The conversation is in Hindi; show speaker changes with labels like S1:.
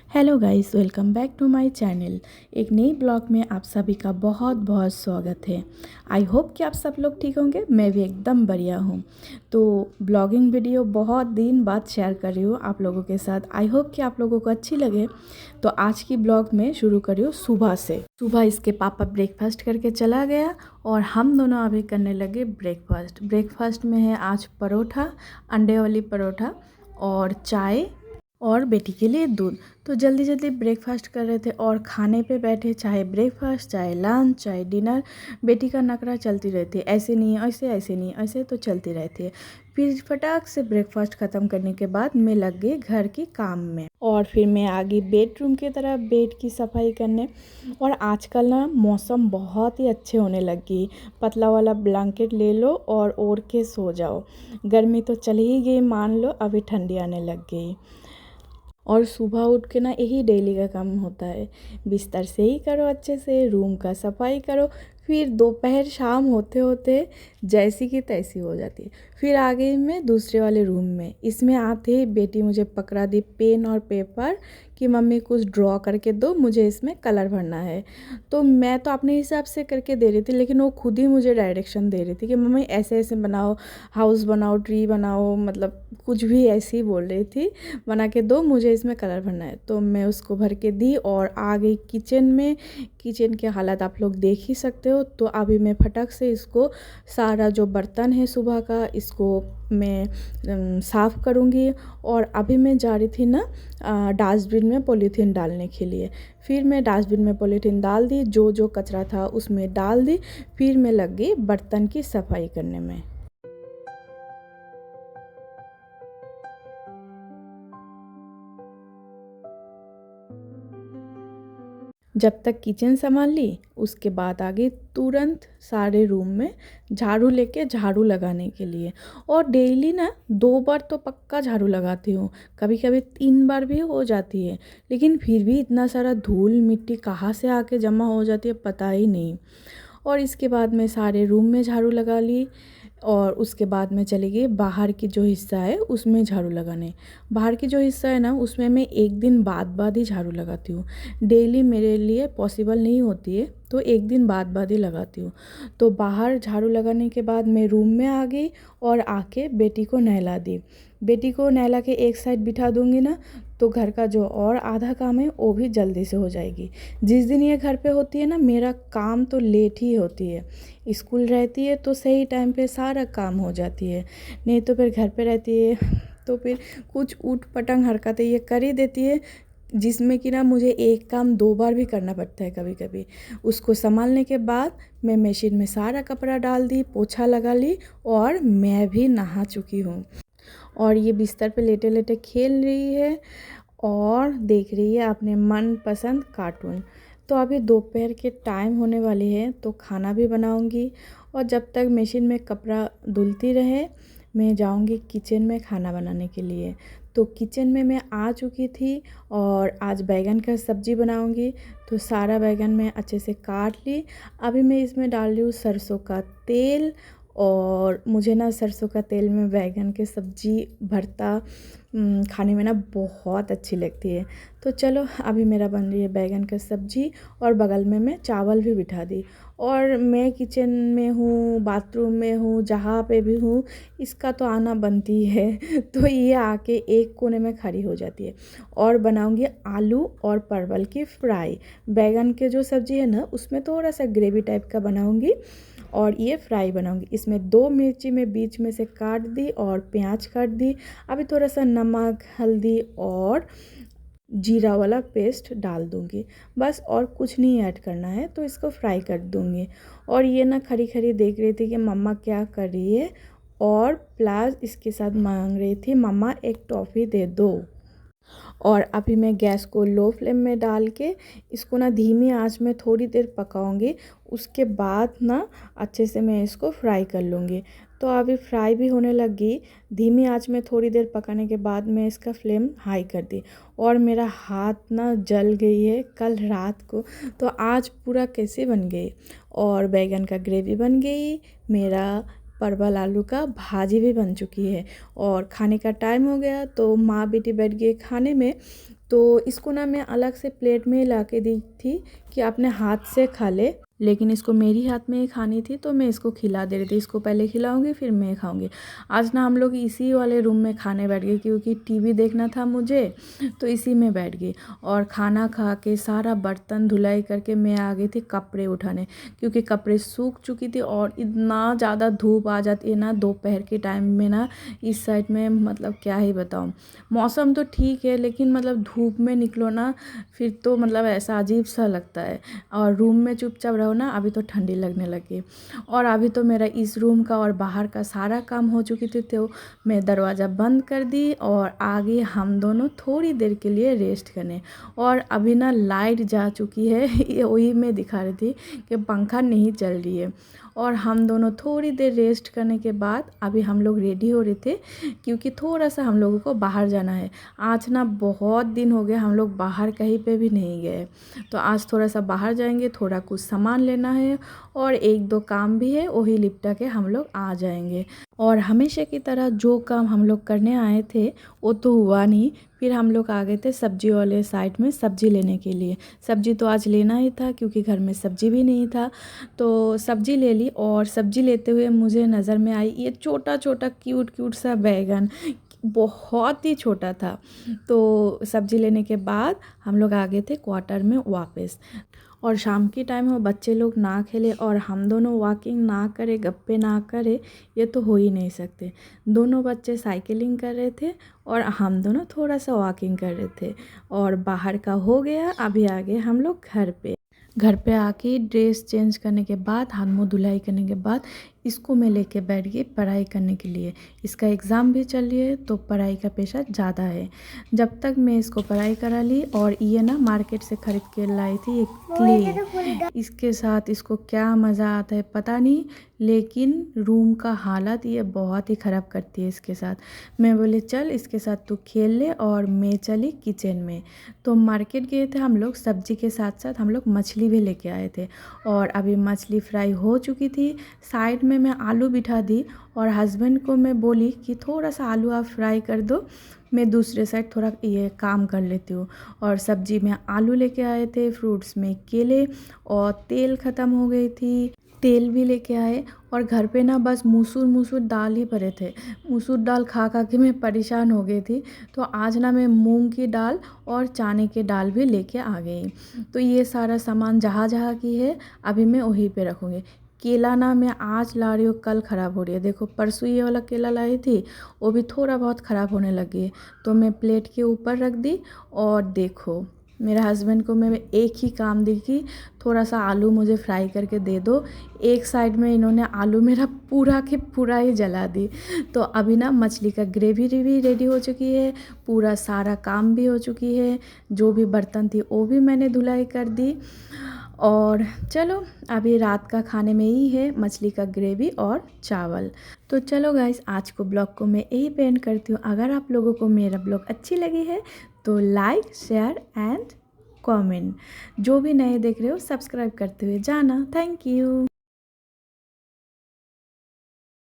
S1: Hello guys, welcome back to my channel. एक नई ब्लॉग में आप सभी का बहुत बहुत स्वागत है। आई होप कि आप सब लोग ठीक होंगे। मैं भी एकदम बढ़िया हूँ। तो ब्लॉगिंग वीडियो बहुत दिन बाद शेयर कर रही हूँ आप लोगों के साथ। आई होप कि आप लोगों को अच्छी लगे। तो आज की ब्लॉग में शुरू कर रही हूँ सुबह से। सुबह इसके पापा ब्रेकफास्ट करके चला गया और हम दोनों अभी करने लगे ब्रेकफास्ट। ब्रेकफास्ट में है आज परोठा, अंडे वाली परोठा और चाय और बेटी के लिए दूध। तो जल्दी जल्दी ब्रेकफास्ट कर रहे थे और खाने पे बैठे, चाहे ब्रेकफास्ट, चाहे लंच, चाहे डिनर। बेटी का नखरा चलती रहती है, ऐसे नहीं ऐसे, ऐसे नहीं ऐसे, तो चलती रहती है। फिर फटाक से ब्रेकफास्ट ख़त्म करने के बाद मैं लग गई घर की काम में और फिर मैं आ गई बेडरूम की तरफ, बेड की सफाई करने। और आजकल ना मौसम बहुत ही अच्छे होने लग गई। पतला वाला ब्लैंकेट ले लो और ओढ़ के सो जाओ। गर्मी तो चली ही गई, मान लो अभी ठंडी आने लग गई। और सुबह उठ के ना यही डेली का काम होता है, बिस्तर से ही करो, अच्छे से रूम का सफाई करो। फिर दोपहर शाम होते होते जैसी की तैसी हो जाती है। फिर आ गई मैं दूसरे वाले रूम में। इसमें आते ही बेटी मुझे पकड़ा दी पेन और पेपर कि मम्मी कुछ ड्रॉ करके दो, मुझे इसमें कलर भरना है। तो मैं तो अपने हिसाब से करके दे रही थी, लेकिन वो खुद ही मुझे डायरेक्शन दे रही थी कि मम्मी ऐसे ऐसे बनाओ, हाउस बनाओ, ट्री बनाओ, मतलब कुछ भी ऐसे ही बोल रही थी। बना के दो, मुझे इसमें कलर भरना है। तो मैं उसको भर के दी और आ गई किचन में। किचन के हालात आप लोग देख ही सकते हो। तो अभी मैं फटक से इसको सारा जो बर्तन है सुबह का, इसको मैं साफ़ करूँगी। और अभी मैं जा रही थी ना डस्टबिन में पॉलीथीन डालने के लिए। फिर मैं डस्टबिन में पॉलीथीन डाल दी, जो जो कचरा था उसमें डाल दी। फिर मैं लग गई बर्तन की सफाई करने में। जब तक किचन संभाल ली, उसके बाद आ गई तुरंत सारे रूम में झाड़ू लेके झाड़ू लगाने के लिए। और डेली ना 2 बार तो पक्का झाड़ू लगाती हूँ, कभी कभी 3 बार भी हो जाती है। लेकिन फिर भी इतना सारा धूल मिट्टी कहाँ से आके जमा हो जाती है पता ही नहीं। और इसके बाद मैं सारे रूम में झाड़ू लगा ली। और उसके बाद मैं चली गई बाहर की जो हिस्सा है उसमें झाड़ू लगाने। बाहर की जो हिस्सा है ना, उसमें मैं एक दिन बाद बाद ही झाड़ू लगाती हूँ। डेली मेरे लिए पॉसिबल नहीं होती है, तो एक दिन बाद बाद ही लगाती हूँ। तो बाहर झाड़ू लगाने के बाद मैं रूम में आ गई और आके बेटी को नहला दी। बेटी को नहला के एक साइड बिठा दूंगी ना, तो घर का जो और आधा काम है वो भी जल्दी से हो जाएगी। जिस दिन ये घर पे होती है ना, मेरा काम तो लेट ही होती है। स्कूल रहती है तो सही टाइम पे सारा काम हो जाती है, नहीं तो फिर घर पे रहती है तो फिर कुछ ऊट पटंग हरकतें ये कर ही देती है, जिसमें कि ना मुझे एक काम 2 बार भी करना पड़ता है कभी कभी। उसको संभालने के बाद मैं मशीन में सारा कपड़ा डाल दी, पोछा लगा ली और मैं भी नहा चुकी हूँ। और ये बिस्तर पे लेटे लेटे खेल रही है और देख रही है अपने मनपसंद कार्टून। तो अभी दोपहर के टाइम होने वाली है, तो खाना भी बनाऊंगी। और जब तक मशीन में कपड़ा धुलती रहे, मैं जाऊंगी किचन में खाना बनाने के लिए। तो किचन में मैं आ चुकी थी और आज बैगन का सब्ज़ी बनाऊंगी। तो सारा बैगन मैं अच्छे से काट ली। अभी मैं इसमें डाल रही हूँ सरसों का तेल। और मुझे ना सरसों का तेल में बैगन के सब्ज़ी भरता खाने में ना बहुत अच्छी लगती है। तो चलो अभी मेरा बन रही है बैगन का सब्ज़ी और बगल में मैं चावल भी बिठा दी। और मैं किचन में हूँ, बाथरूम में हूँ, जहाँ पे भी हूँ, इसका तो आना बनती है तो ये आके एक कोने में खड़ी हो जाती है। और बनाऊंगी आलू और परवल की फ्राई। बैगन के जो सब्ज़ी है ना, उसमें थोड़ा सा ग्रेवी टाइप का बनाऊंगी और ये फ्राई बनाऊंगी। इसमें 2 मिर्ची में बीच में से काट दी और प्याज काट दी। अभी थोड़ा सा नमक, हल्दी और जीरा वाला पेस्ट डाल दूंगी, बस और कुछ नहीं ऐड करना है। तो इसको फ्राई कर दूंगी। और ये ना खड़ी खड़ी देख रही थी कि मम्मा क्या कर रही है, और प्लस इसके साथ मांग रही थी मम्मा एक टॉफ़ी दे दो। और अभी मैं गैस को लो फ्लेम में डाल के इसको ना धीमी आंच में थोड़ी देर पकाऊंगी। उसके बाद ना अच्छे से मैं इसको फ्राई कर लूँगी। तो अभी फ्राई भी होने लगी। धीमी आंच में थोड़ी देर पकाने के बाद मैं इसका फ्लेम हाई कर दी। और मेरा हाथ ना जल गई है कल रात को, तो आज पूरा कैसे बन गई। और बैगन का ग्रेवी बन गई, मेरा परवल आलू का भाजी भी बन चुकी है। और खाने का टाइम हो गया, तो माँ बेटी बैठ गए खाने में। तो इसको ना मैं अलग से प्लेट में ला के दी थी कि अपने हाथ से खा ले, लेकिन इसको मेरी हाथ में ही खानी थी तो मैं इसको खिला दे रही थी। इसको पहले खिलाऊंगी फिर मैं खाऊंगी। आज ना हम लोग इसी वाले रूम में खाने बैठ गए क्योंकि टीवी देखना था मुझे, तो इसी में बैठ गई। और खाना खा के सारा बर्तन धुलाई करके मैं आ गई थी कपड़े उठाने, क्योंकि कपड़े सूख चुकी थी और इतना ज़्यादा धूप आ जाती है ना दोपहर के टाइम में ना इस साइड में, मतलब क्या ही बताऊँ। मौसम तो ठीक है लेकिन मतलब धूप में निकलो ना फिर तो मतलब ऐसा अजीब सा लगता है, और रूम में चुपचाप रहो ना। अभी तो ठंडी लगने लगी और अभी तो मेरा इस रूम का और बाहर का सारा काम हो चुकी थी, तो मैं दरवाज़ा बंद कर दी और आगे हम दोनों थोड़ी देर के लिए रेस्ट करने। और अभी ना लाइट जा चुकी है ये वही मैं दिखा रही थी कि पंखा नहीं चल रही है। और हम दोनों थोड़ी देर रेस्ट करने के बाद अभी हम लोग रेडी हो रहे थे क्योंकि थोड़ा सा हम लोगों को बाहर जाना है। आज ना बहुत दिन हो गए हम लोग बाहर कहीं पे भी नहीं गए, तो आज थोड़ा सा बाहर जाएंगे, थोड़ा कुछ सामान लेना है और एक दो काम भी है, वही निपटा के हम लोग आ जाएंगे। और हमेशा की तरह जो काम हम लोग करने आए थे वो तो हुआ नहीं। फिर हम लोग आ गए थे सब्जी वाले साइड में सब्जी लेने के लिए। सब्जी तो आज लेना ही था क्योंकि घर में सब्जी भी नहीं था, तो सब्जी ले ली। और सब्जी लेते हुए मुझे नज़र में आई ये छोटा छोटा क्यूट क्यूट सा बैगन, बहुत ही छोटा था। तो सब्जी लेने के बाद हम लोग आ गए थे क्वार्टर में वापस। और शाम की टाइम हो, बच्चे लोग ना खेले और हम दोनों वॉकिंग ना करे, गप्पे ना करे, ये तो हो ही नहीं सकते। दोनों बच्चे साइकिलिंग कर रहे थे और हम दोनों थोड़ा सा वॉकिंग कर रहे थे। और बाहर का हो गया, अभी आ गए हम लोग घर पे। घर पे आके ड्रेस चेंज करने के बाद, हाथ मुँह धुलाई करने के बाद इसको मैं लेके बैठ गई पढ़ाई करने के लिए। इसका एग्ज़ाम भी चल रही है तो पढ़ाई का प्रेशर ज़्यादा है। जब तक मैं इसको पढ़ाई करा ली, और ये ना मार्केट से ख़रीद के लाई थी एक क्ले। इसके साथ इसको क्या मज़ा आता है पता नहीं, लेकिन रूम का हालत ये बहुत ही ख़राब करती है इसके साथ। मैं बोले चल इसके साथ तू खेल ले, और मैं चली किचन में। तो मार्केट गए थे हम लोग, सब्जी के साथ साथ हम लोग मछली भी लेके आए थे। और अभी मछली फ्राई हो चुकी थी, साइड में मैं आलू बिठा दी और हस्बैंड को मैं बोली कि थोड़ा सा आलू आप फ्राई कर दो, मैं दूसरे साइड थोड़ा ये काम कर लेती हूँ। और सब्जी में आलू लेके आए थे, फ्रूट्स में केले, और तेल ख़त्म हो गई थी, तेल भी लेके आए। और घर पे ना बस मसूर दाल ही पड़े थे। मसूर दाल खा खा के मैं परेशान हो गई थी, तो आज ना मैं मूंग की दाल और चने की दाल भी लेके आ गई। तो ये सारा सामान जहाँ जहाँ की है अभी मैं वहीं पे रखूँगी। केला ना मैं आज ला रही हूँ, कल ख़राब हो रही है। देखो परसों ये वाला केला लाई थी, वो भी थोड़ा बहुत ख़राब होने लगी है, तो मैं प्लेट के ऊपर रख दी। और देखो मेरे हस्बैंड को मैं एक ही काम दी कि थोड़ा सा आलू मुझे फ्राई करके दे दो। एक साइड में इन्होंने आलू मेरा पूरा के पूरा ही जला दी। तो अभी ना मछली का ग्रेवी भी रेडी हो चुकी है, पूरा सारा काम भी हो चुकी है, जो भी बर्तन थी वो भी मैंने धुलाई कर दी। और चलो अभी रात का खाने में ही है मछली का ग्रेवी और चावल। तो चलो गाइस, आज को ब्लॉग को मैं यही पे एंड करती हूँ। अगर आप लोगों को मेरा ब्लॉग अच्छी लगी है तो लाइक शेयर एंड कमेंट। जो भी नए देख रहे हो सब्सक्राइब करते हुए जाना। Thank you.